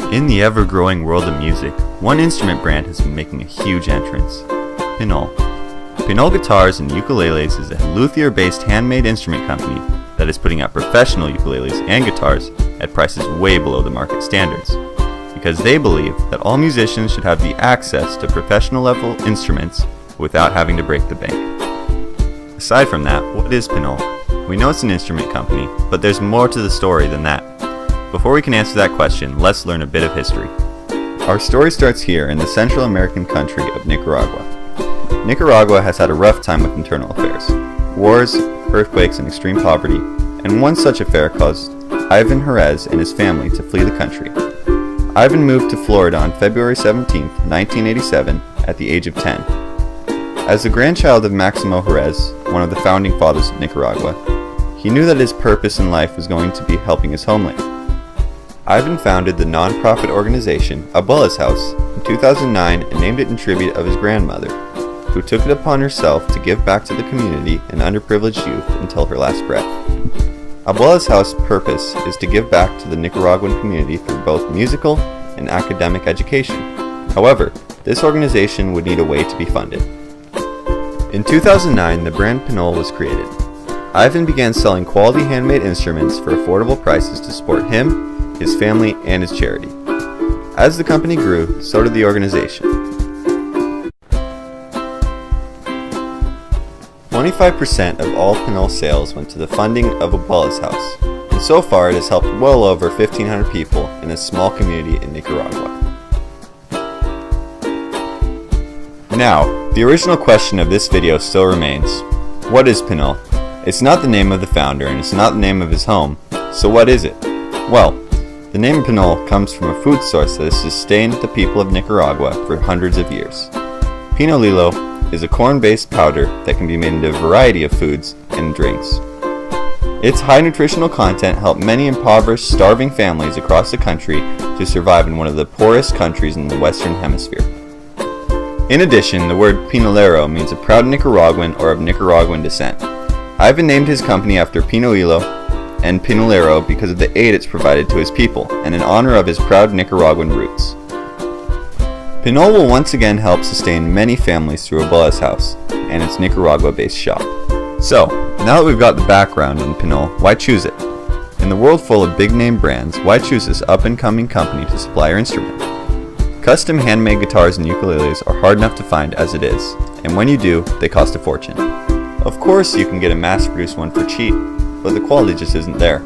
In the ever-growing world of music, one instrument brand has been making a huge entrance: Pinol. Pinol Guitars and Ukuleles is a luthier-based handmade instrument company that is putting out professional ukuleles and guitars at prices way below the market standards, because they believe that all musicians should have the access to professional-level instruments without having to break the bank. Aside from that, what is Pinol? We know it's an instrument company, but there's more to the story than that. Before we can answer that question, let's learn a bit of history. Our story starts here in the Central American country of Nicaragua. Nicaragua has had a rough time with internal affairs: wars, earthquakes, and extreme poverty, and one such affair caused Ivan Jerez and his family to flee the country. Ivan moved to Florida on February 17, 1987, at the age of 10. As the grandchild of Maximo Jerez, one of the founding fathers of Nicaragua, he knew that his purpose in life was going to be helping his homeland. Ivan founded the non-profit organization ABUELA'S House in 2009 and named it in tribute of his grandmother, who took it upon herself to give back to the community and underprivileged youth until her last breath. ABUELA'S House purpose is to give back to the Nicaraguan community through both musical and academic education. However, this organization would need a way to be funded. In 2009, the brand Pinol was created. Ivan began selling quality handmade instruments for affordable prices to support him, his family, and his charity. As the company grew, so did the organization. 25% of all Pinol sales went to the funding of ABUELA'S House, and so far it has helped well over 1,500 people in a small community in Nicaragua. Now, the original question of this video still remains: what is Pinol? It's not the name of the founder, and it's not the name of his home, so what is it? Well, the name Pinol comes from a food source that has sustained the people of Nicaragua for hundreds of years. Pinolillo is a corn-based powder that can be made into a variety of foods and drinks. Its high nutritional content helped many impoverished, starving families across the country to survive in one of the poorest countries in the Western Hemisphere. In addition, the word Pinolero means a proud Nicaraguan or of Nicaraguan descent. Ivan named his company after Pinolillo and Pinolero because of the aid it's provided to his people, and in honor of his proud Nicaraguan roots. Pinol will once again help sustain many families through ABUELA'S House and its Nicaragua-based shop. So, now that we've got the background on Pinol, why choose it? In the world full of big-name brands, why choose this up-and-coming company to supply your instrument? Custom handmade guitars and ukuleles are hard enough to find as it is, and when you do, they cost a fortune. Of course, you can get a mass-produced one for cheap, but the quality just isn't there.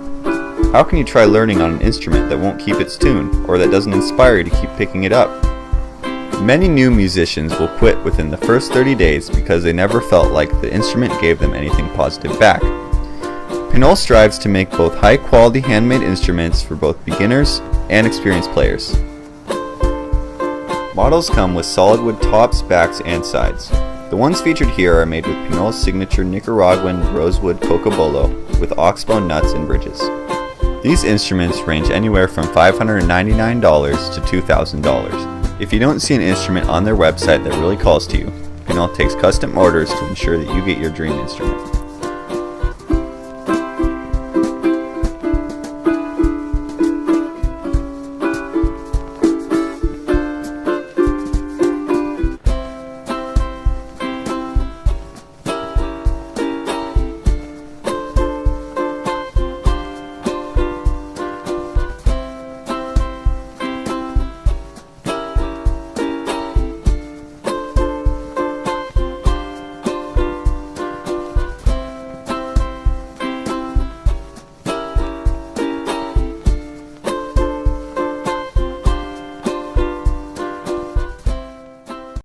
How can you try learning on an instrument that won't keep its tune, or that doesn't inspire you to keep picking it up? Many new musicians will quit within the first 30 days because they never felt like the instrument gave them anything positive back. Pinol strives to make both high-quality handmade instruments for both beginners and experienced players. Models come with solid wood tops, backs, and sides. The ones featured here are made with Pinol's signature Nicaraguan rosewood cocobolo with oxbone nuts and bridges. These instruments range anywhere from $599 to $2,000. If you don't see an instrument on their website that really calls to you, Pinol takes custom orders to ensure that you get your dream instrument.